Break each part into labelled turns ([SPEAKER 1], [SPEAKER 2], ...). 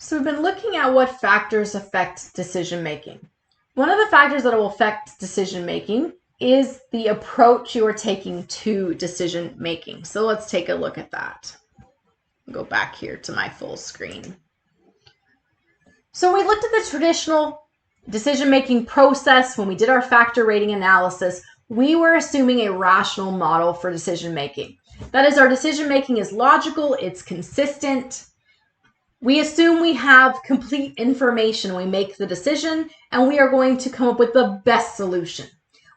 [SPEAKER 1] So we've been looking at what factors affect decision making. One of the factors that will affect decision making is the approach you are taking to decision making. So let's take a look at that. Go back here to my full screen. So we looked at the traditional decision-making process when we did our factor rating analysis. We were assuming a rational model for decision-making. That is, our decision-making is logical, it's consistent. We assume we have complete information when we make the decision, and we are going to come up with the best solution.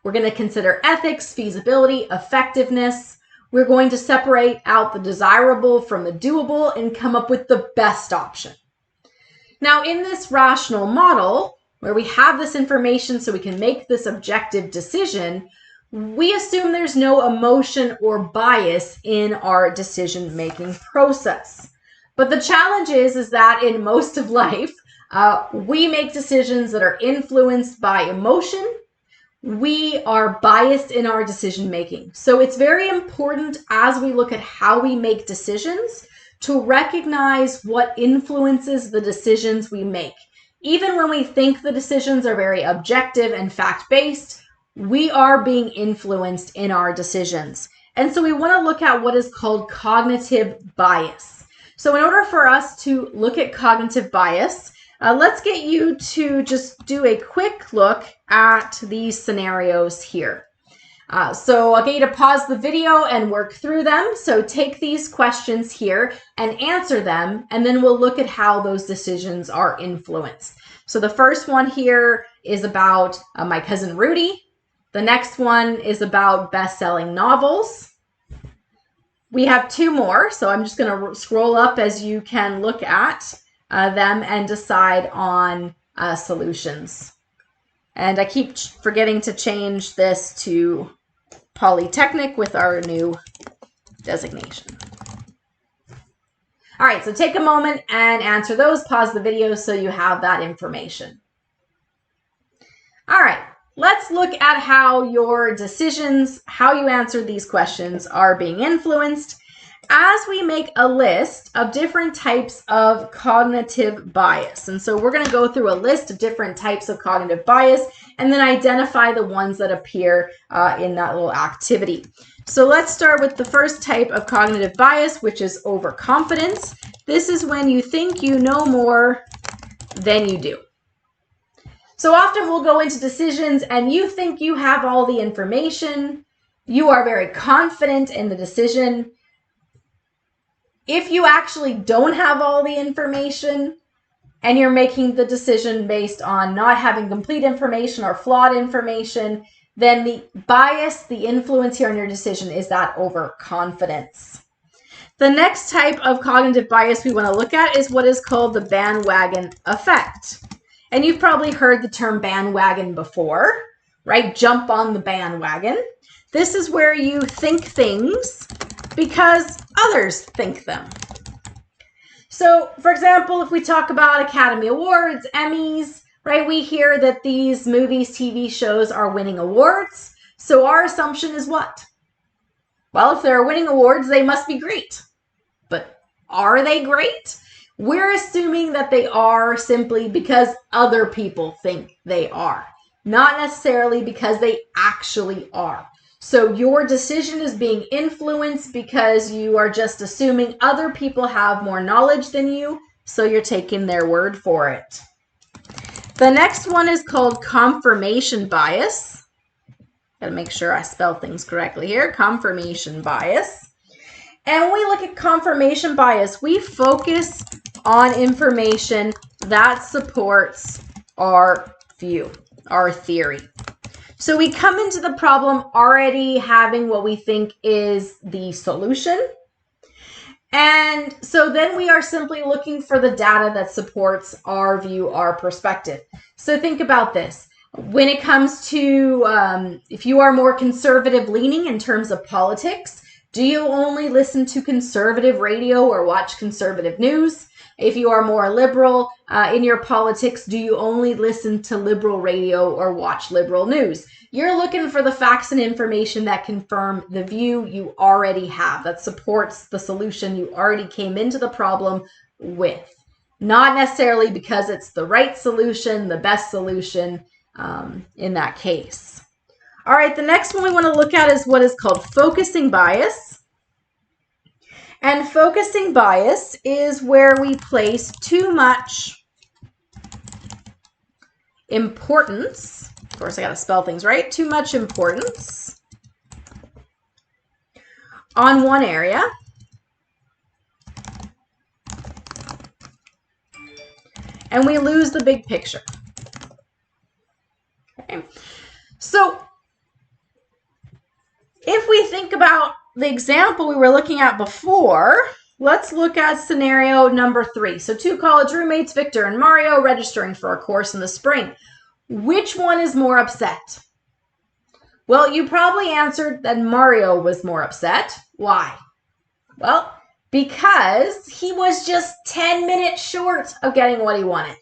[SPEAKER 1] We're going to consider ethics, feasibility, effectiveness. We're going to separate out the desirable from the doable and come up with the best option. Now, in this rational model, where we have this information so we can make this objective decision, we assume there's no emotion or bias in our decision-making process. But the challenge is that in most of life, we make decisions that are influenced by emotion. We are biased in our decision making. So it's very important as we look at how we make decisions to recognize what influences the decisions we make. Even when we think the decisions are very objective and fact-based, we are being influenced in our decisions. And so we want to look at what is called cognitive bias. So in order for us to look at cognitive bias, let's get you to just do a quick look at these scenarios here. So I'll get you to pause the video and work through them. So take these questions here and answer them, and then we'll look at how those decisions are influenced. So the first one here is about my cousin Rudy. The next one is about best-selling novels. We have two more, so I'm just going to scroll up as you can look at them and decide on solutions. And I keep forgetting to change this to Polytechnic with our new designation. All right, so take a moment and answer those. Pause the video so you have that information. All right, let's look at how your decisions, how you answer these questions are being influenced as we make a list of different types of cognitive bias. And so we're going to go through a list of different types of cognitive bias and then identify the ones that appear in that little activity. So let's start with the first type of cognitive bias, which is overconfidence. This is when you think you know more than you do. So often we'll go into decisions and you think you have all the information. You are very confident in the decision. If you actually don't have all the information and you're making the decision based on not having complete information or flawed information, then the bias, the influence here on your decision is that overconfidence. The next type of cognitive bias we want to look at is what is called the bandwagon effect. And you've probably heard the term bandwagon before, right? Jump on the bandwagon. This is where you think things because others think them. So, for example, if we talk about Academy Awards, Emmys, right, we hear that these movies, TV shows are winning awards. So our assumption is what? Well, if they're winning awards, they must be great. But are they great? We're assuming that they are simply because other people think they are, not necessarily because they actually are. So your decision is being influenced because you are just assuming other people have more knowledge than you, so you're taking their word for it. The next one is called confirmation bias. Gotta make sure I spell things correctly here. Confirmation bias. And when we look at confirmation bias, we focus on information that supports our view, our theory. So we come into the problem already having what we think is the solution. And so then we are simply looking for the data that supports our view, our perspective. So think about this. When it comes to, if you are more conservative leaning in terms of politics, do you only listen to conservative radio or watch conservative news? If you are more liberal in your politics, do you only listen to liberal radio or watch liberal news? You're looking for the facts and information that confirm the view you already have, that supports the solution you already came into the problem with. not necessarily because it's the right solution, the best solution in that case. All right, the next one we want to look at is what is called focusing bias. And focusing bias is where we place too much importance. Of course, I got to spell things right. Too much importance on one area. And we lose the big picture. Okay. So if we think about the example we were looking at before, let's look at scenario number 3. So 2 college roommates, Victor and Mario, registering for a course in the spring. Which one is more upset? Well, you probably answered that Mario was more upset. Why? Well, because he was just 10 minutes short of getting what he wanted.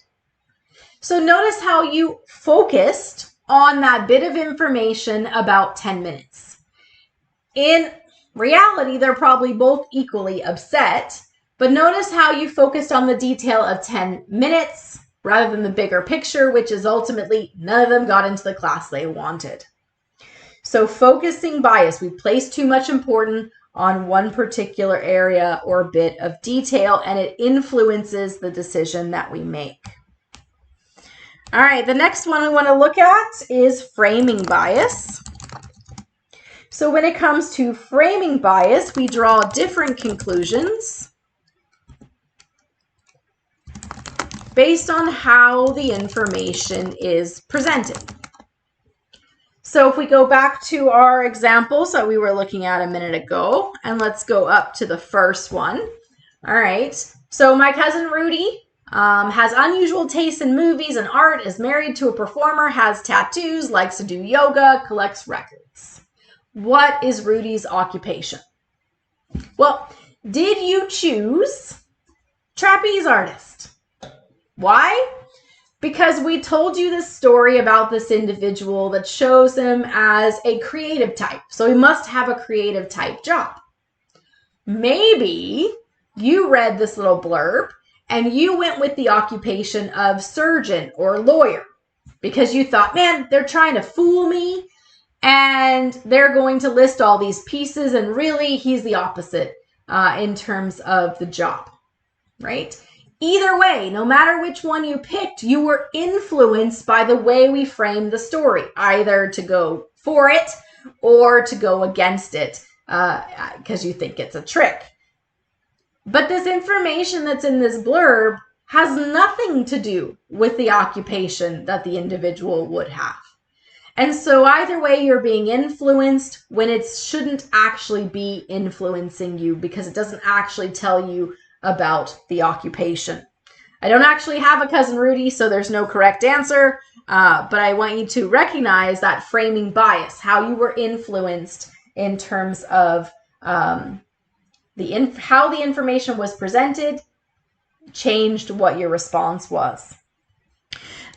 [SPEAKER 1] So notice how you focused on that bit of information about 10 minutes. In reality, they're probably both equally upset, but notice how you focused on the detail of 10 minutes rather than the bigger picture, which is ultimately none of them got into the class they wanted. So focusing bias, we place too much importance on one particular area or bit of detail, and it influences the decision that we make. All right, the next one we want to look at is framing bias. So when it comes to framing bias, we draw different conclusions based on how the information is presented. So if we go back to our examples that we were looking at a minute ago, and let's go up to the first one. All right, so my cousin Rudy has unusual tastes in movies and art, is married to a performer, has tattoos, likes to do yoga, collects records. What is Rudy's occupation? Well, did you choose trapeze artist? Why? Because we told you this story about this individual that shows him as a creative type. So he must have a creative type job. Maybe you read this little blurb and you went with the occupation of surgeon or lawyer because you thought, man, they're trying to fool me and they're going to list all these pieces, and really he's the opposite in terms of the job, right? Either way, no matter which one you picked, you were influenced by the way we framed the story, either to go for it or to go against it because you think it's a trick. But this information that's in this blurb has nothing to do with the occupation that the individual would have. And so either way, you're being influenced when it shouldn't actually be influencing you because it doesn't actually tell you about the occupation. I don't actually have a cousin Rudy, so there's no correct answer, but I want you to recognize that framing bias, how you were influenced in terms of how the information was presented changed what your response was.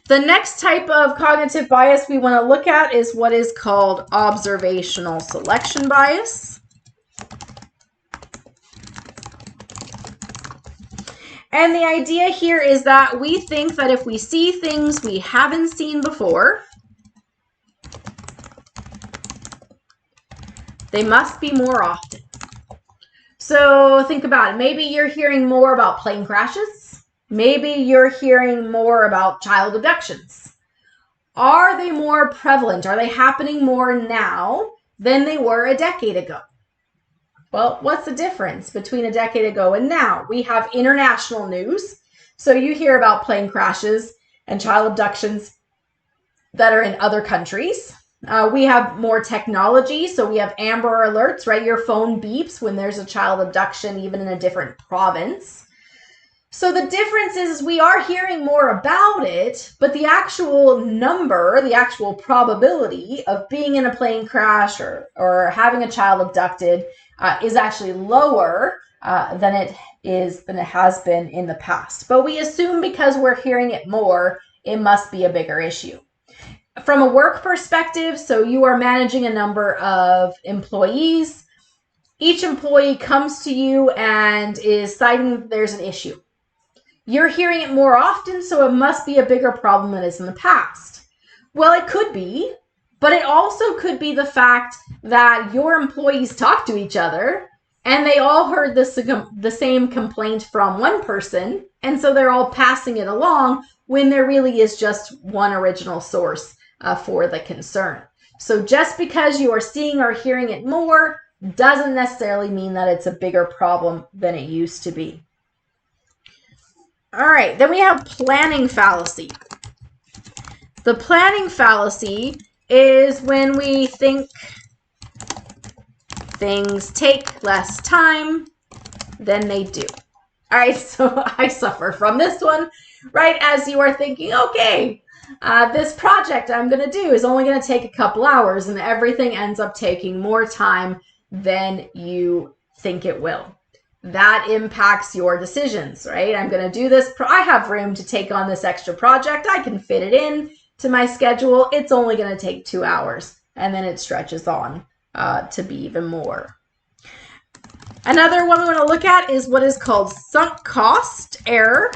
[SPEAKER 1] The next type of cognitive bias we want to look at is what is called observational selection bias. And the idea here is that we think that if we see things we haven't seen before, they must be more often. So think about it. Maybe you're hearing more about plane crashes. Maybe you're hearing more about child abductions. Are they more prevalent? Are they happening more now than they were a decade ago? Well, what's the difference between a decade ago and now? We have international news. So you hear about plane crashes and child abductions that are in other countries. We have more technology. So we have Amber Alerts, right? Your phone beeps when there's a child abduction, even in a different province. So the difference is we are hearing more about it, but the actual number, the actual probability of being in a plane crash or having a child abducted is actually lower than it has been in the past. But we assume because we're hearing it more, it must be a bigger issue. From a work perspective, so you are managing a number of employees. Each employee comes to you and is citing there's an issue. You're hearing it more often, so it must be a bigger problem than it is in the past. Well, it could be, but it also could be the fact that your employees talk to each other and they all heard the same complaint from one person, and so they're all passing it along when there really is just one original source for the concern. So just because you are seeing or hearing it more doesn't necessarily mean that it's a bigger problem than it used to be. All right, then we have planning fallacy. The planning fallacy is when we think things take less time than they do. All right, so I suffer from this one, right? As you are thinking, okay, this project I'm going to do is only going to take a couple hours, and everything ends up taking more time than you think it will. That impacts your decisions, right? I'm going to do this. I have room to take on this extra project. I can fit it in to my schedule. It's only going to take 2 hours, and then it stretches on to be even more. Another one we want to look at is what is called sunk cost error.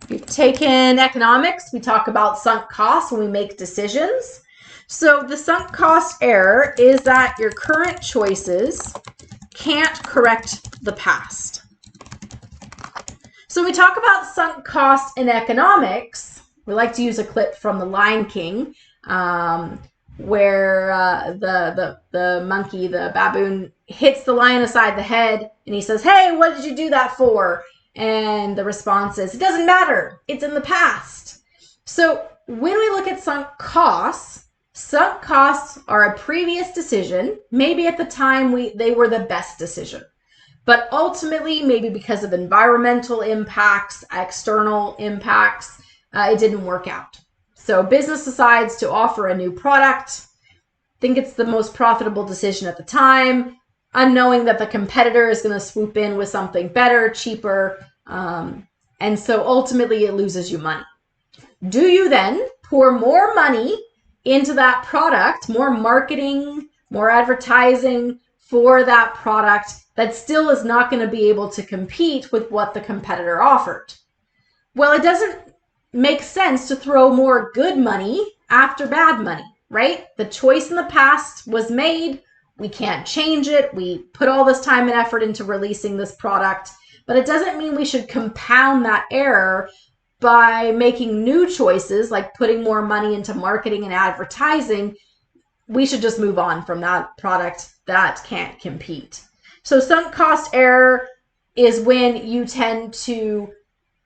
[SPEAKER 1] If you've taken economics, we talk about sunk costs when we make decisions. So the sunk cost error is that your current choices can't correct the past. So we talk about sunk costs in economics. We like to use a clip from The Lion King, where the monkey, the baboon, hits the lion aside the head, and he says, "Hey, what did you do that for?" And the response is, "It doesn't matter. It's in the past." So when we look at sunk costs are a previous decision. Maybe at the time they were the best decision, but ultimately, maybe because of environmental impacts, external impacts, it didn't work out. So business decides to offer a new product, think it's the most profitable decision at the time, unknowing that the competitor is going to swoop in with something better, cheaper, and so ultimately it loses you money. Do you then pour more money into that product, more marketing, more advertising for that product that still is not going to be able to compete with what the competitor offered? Well, it doesn't make sense to throw more good money after bad money, right? The choice in the past was made. We can't change it. We put all this time and effort into releasing this product, but it doesn't mean we should compound that error by making new choices, like putting more money into marketing and advertising. We should just move on from that product that can't compete. So sunk cost error is when you tend to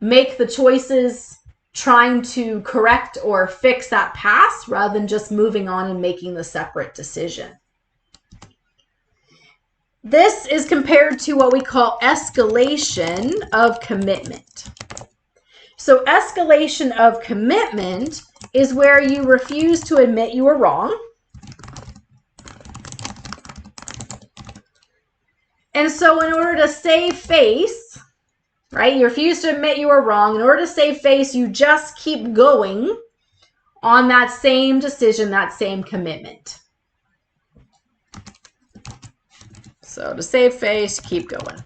[SPEAKER 1] make the choices trying to correct or fix that past rather than just moving on and making the separate decision. This is compared to what we call escalation of commitment. So escalation of commitment is where you refuse to admit you were wrong. And so in order to save face, right, you refuse to admit you were wrong. In order to save face, you just keep going on that same decision, that same commitment. So to save face, keep going.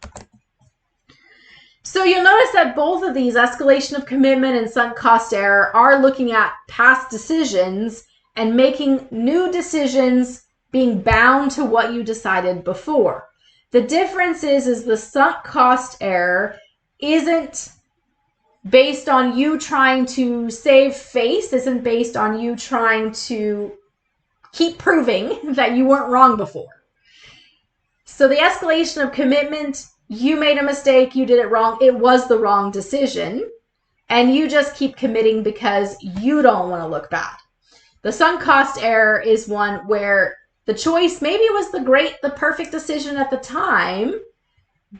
[SPEAKER 1] So you'll notice that both of these, escalation of commitment and sunk cost error, are looking at past decisions and making new decisions, being bound to what you decided before. The difference is the sunk cost error isn't based on you trying to save face, isn't based on you trying to keep proving that you weren't wrong before. So the escalation of commitment, you made a mistake, you did it wrong, it was the wrong decision, and you just keep committing because you don't want to look bad. The sunk cost error is one where the choice, maybe it was the perfect decision at the time,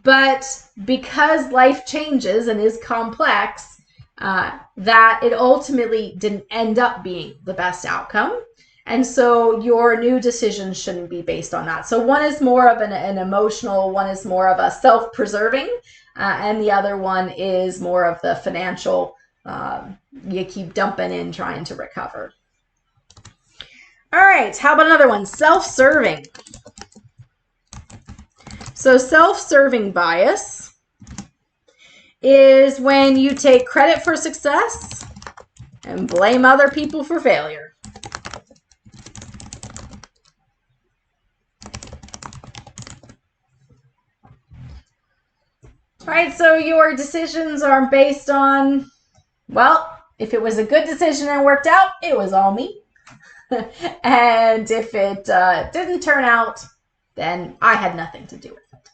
[SPEAKER 1] but because life changes and is complex, that it ultimately didn't end up being the best outcome. And so your new decision shouldn't be based on that. So one is more of an emotional, one is more of a self-preserving, and the other one is more of the financial, you keep dumping in trying to recover. All right, how about another one? Self-serving. So self-serving bias is when you take credit for success and blame other people for failure. All right, so your decisions are based on, well, if it was a good decision and worked out, it was all me. And if it didn't turn out, then I had nothing to do with it.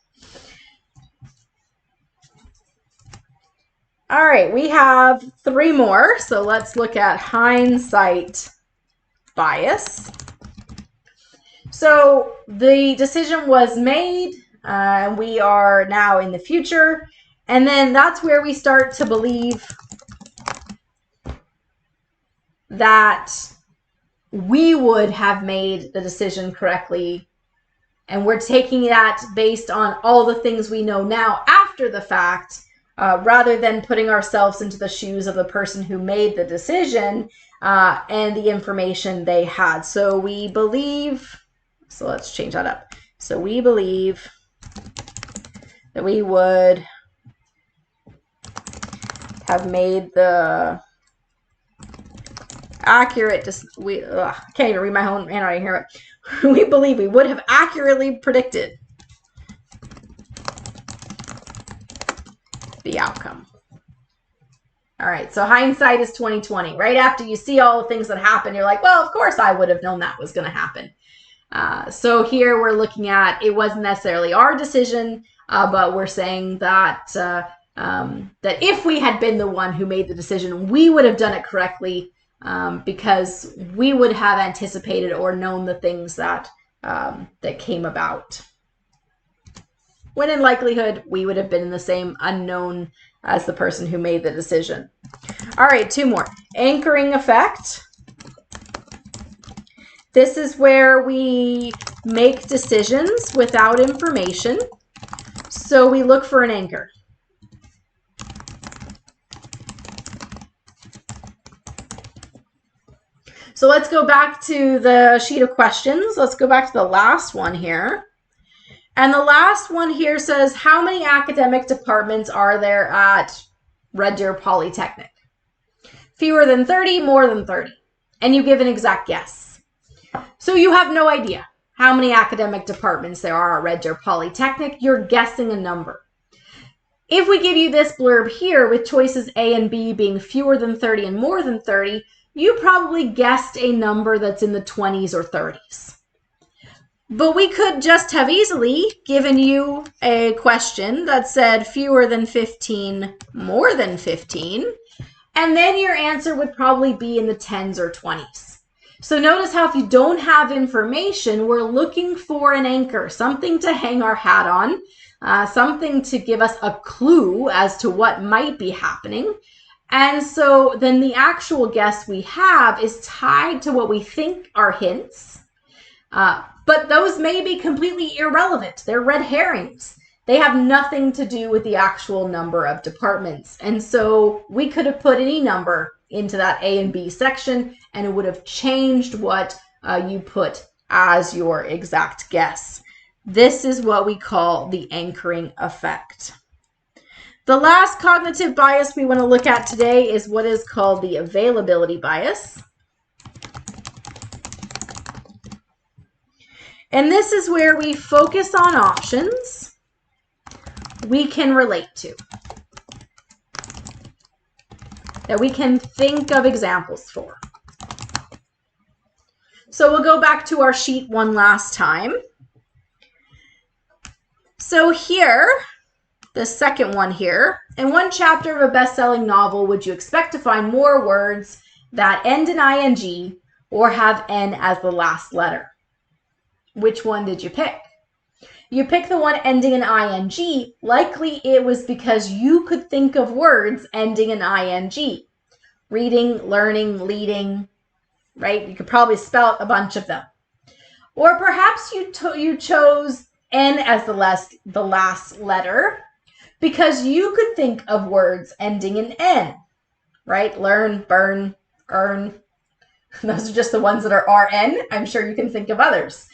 [SPEAKER 1] All right, we have 3 more. So let's look at hindsight bias. So the decision was made. We are now in the future. And then that's where we start to believe that we would have made the decision correctly. And we're taking that based on all the things we know now after the fact, rather than putting ourselves into the shoes of the person who made the decision and the information they had. So we believe, so let's change that up. So we believe that we would have made the accurate, I can't even read my own handwriting here. We believe we would have accurately predicted the outcome. All right, so hindsight is 2020. Right after you see all the things that happen, you're like, well, of course I would have known that was going to happen. So here we're looking at, it wasn't necessarily our decision, but we're saying that that if we had been the one who made the decision, we would have done it correctly, because we would have anticipated or known the things that that came about. When in likelihood, we would have been in the same unknown as the person who made the decision. All right, 2 more. Anchoring effect. This is where we make decisions without information. So we look for an anchor. So let's go back to the sheet of questions. Let's go back to the last one here. And the last one here says, how many academic departments are there at Red Deer Polytechnic? Fewer than 30, more than 30. And you give an exact guess. So you have no idea how many academic departments there are at Red Deer Polytechnic. You're guessing a number. If we give you this blurb here with choices A and B being fewer than 30 and more than 30, you probably guessed a number that's in the 20s or 30s. But we could just have easily given you a question that said fewer than 15, more than 15, and then your answer would probably be in the 10s or 20s. So notice how if you don't have information, we're looking for an anchor, something to hang our hat on, something to give us a clue as to what might be happening. And so then the actual guess we have is tied to what we think are hints. But those may be completely irrelevant. They're red herrings. They have nothing to do with the actual number of departments. And so we could have put any number into that A and B section, and it would have changed what you put as your exact guess. This is what we call the anchoring effect. The last cognitive bias we want to look at today is what is called the availability bias. And this is where we focus on options we can relate to, that we can think of examples for. So we'll go back to our sheet one last time. So here, the second one here, in one chapter of a best-selling novel, would you expect to find more words that end in ing or have N as the last letter? Which one did you pick? You picked the one ending in ing. Likely it was because you could think of words ending in ing. Reading, learning, leading, right? You could probably spell out a bunch of them. Or perhaps you chose N as the last letter because you could think of words ending in N, right? Learn, burn, earn. Those are just the ones that are RN. I'm sure you can think of others.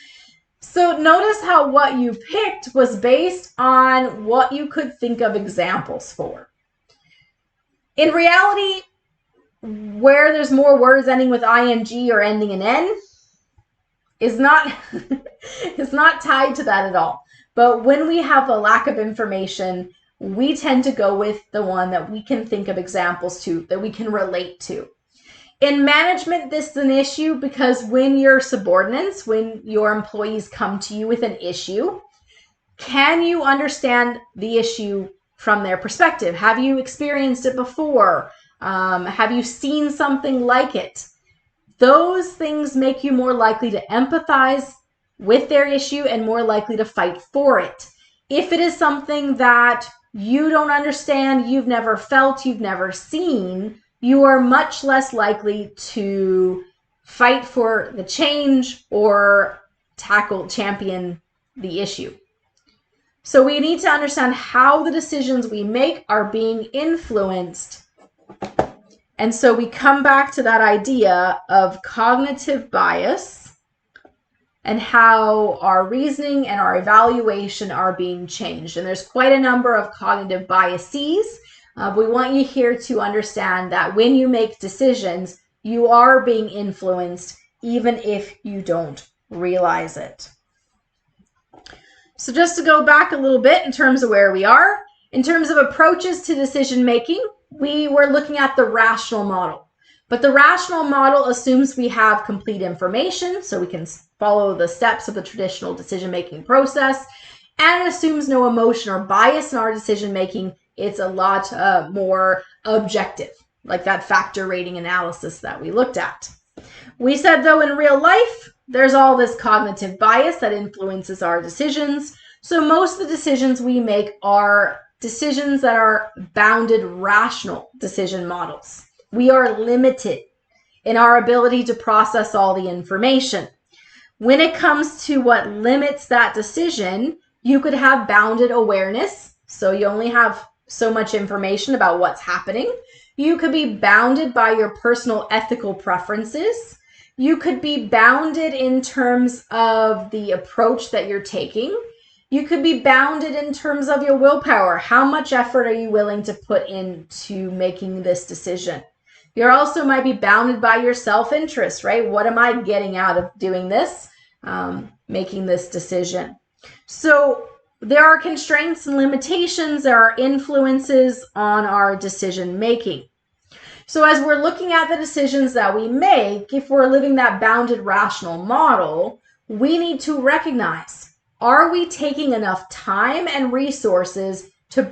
[SPEAKER 1] So notice how what you picked was based on what you could think of examples for. In reality, where there's more words ending with ing or ending in n is not is not tied to that at all. But when we have a lack of information, we tend to go with the one that we can think of examples to, that we can relate to. In management, this is an issue because when your subordinates, when your employees come to you with an issue, can you understand the issue from their perspective? Have you experienced it before? Have you seen something like it? Those things make you more likely to empathize with their issue and more likely to fight for it. If it is something that you don't understand, you've never felt, you've never seen, you are much less likely to fight for the change or champion the issue. So we need to understand how the decisions we make are being influenced. And so we come back to that idea of cognitive bias and how our reasoning and our evaluation are being changed. And there's quite a number of cognitive biases. We want you here to understand that when you make decisions, you are being influenced even if you don't realize it. So just to go back a little bit in terms of where we are, in terms of approaches to decision making, we were looking at the rational model. But the rational model assumes we have complete information, so we can follow the steps of the traditional decision-making process, and it assumes no emotion or bias in our decision-making. It's a lot more objective, like that factor rating analysis that we looked at. We said, though, in real life, there's all this cognitive bias that influences our decisions. So most of the decisions we make are decisions that are bounded rational decision models. We are limited in our ability to process all the information. When it comes to what limits that decision, you could have bounded awareness. So you only have so much information about what's happening. You could be bounded by your personal ethical preferences. You could be bounded in terms of the approach that you're taking. You could be bounded in terms of your willpower. How much effort are you willing to put into making this decision? You also might be bounded by your self-interest, right? What am I getting out of doing this, making this decision? So there are constraints and limitations. There are influences on our decision making. So as we're looking at the decisions that we make, if we're living that bounded rational model, we need to recognize, are we taking enough time and resources to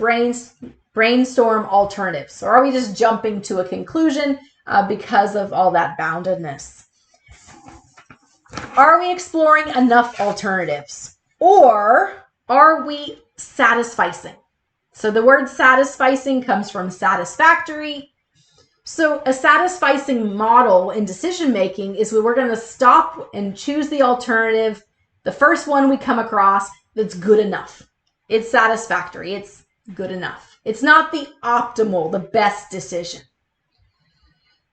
[SPEAKER 1] brainstorm alternatives? Or are we just jumping to a conclusion because of all that boundedness? Are we exploring enough alternatives? Or are we satisficing? So the word satisficing comes from satisfactory. So a satisficing model in decision making is where we're going to stop and choose the alternative, the first one we come across that's good enough. It's satisfactory. It's good enough. It's not the optimal, the best decision.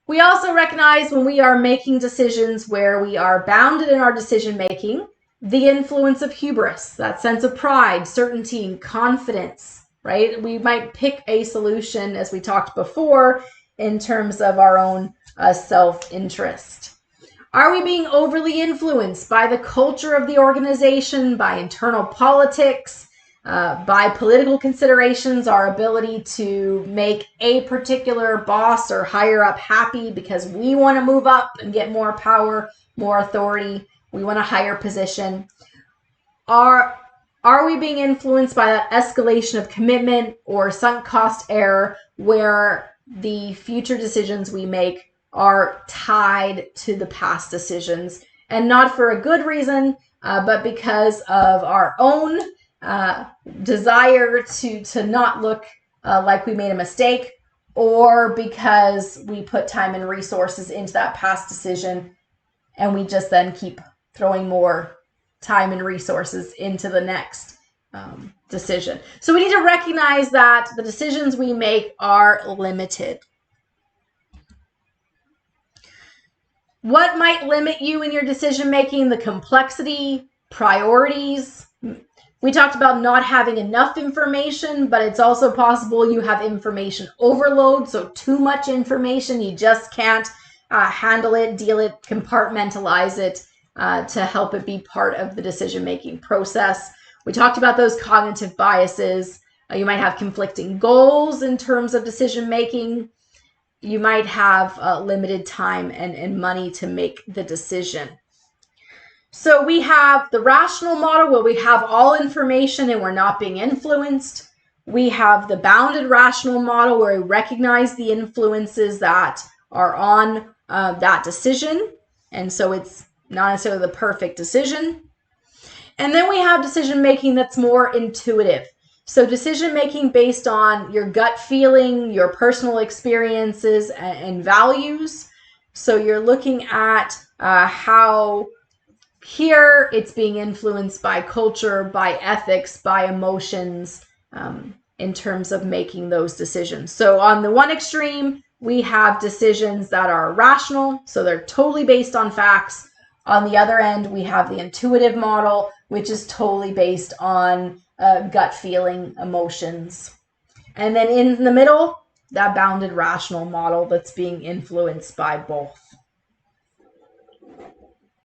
[SPEAKER 1] We also recognize when we are making decisions where we are bounded in our decision making, the influence of hubris, that sense of pride, certainty, and confidence, right? We might pick a solution, as we talked before, in terms of our own self-interest. Are we being overly influenced by the culture of the organization, by internal politics, by political considerations, our ability to make a particular boss or higher up happy because we want to move up and get more power, more authority, we want a higher position? Are we being influenced by that escalation of commitment or sunk cost error where the future decisions we make are tied to the past decisions, and not for a good reason, but because of our own desire to not look like we made a mistake, or because we put time and resources into that past decision and we just then keep throwing more time and resources into the next decision. So we need to recognize that the decisions we make are limited. What might limit you in your decision making? The complexity, priorities, We talked about not having enough information, but it's also possible you have information overload, so too much information, you just can't handle it, deal it, compartmentalize it to help it be part of the decision-making process. We talked about those cognitive biases. You might have conflicting goals in terms of decision-making. You might have limited time and money to make the decision. So we have the rational model where we have all information and we're not being influenced. We have the bounded rational model where we recognize the influences that are on that decision. And so it's not necessarily the perfect decision. And then we have decision making that's more intuitive. So decision making based on your gut feeling, your personal experiences and values. So you're looking at how here it's being influenced by culture, by ethics, by emotions in terms of making those decisions. So on the one extreme, we have decisions that are rational, so they're totally based on facts. On the other end, we have the intuitive model, which is totally based on gut feeling, emotions. And then in the middle, that bounded rational model that's being influenced by both.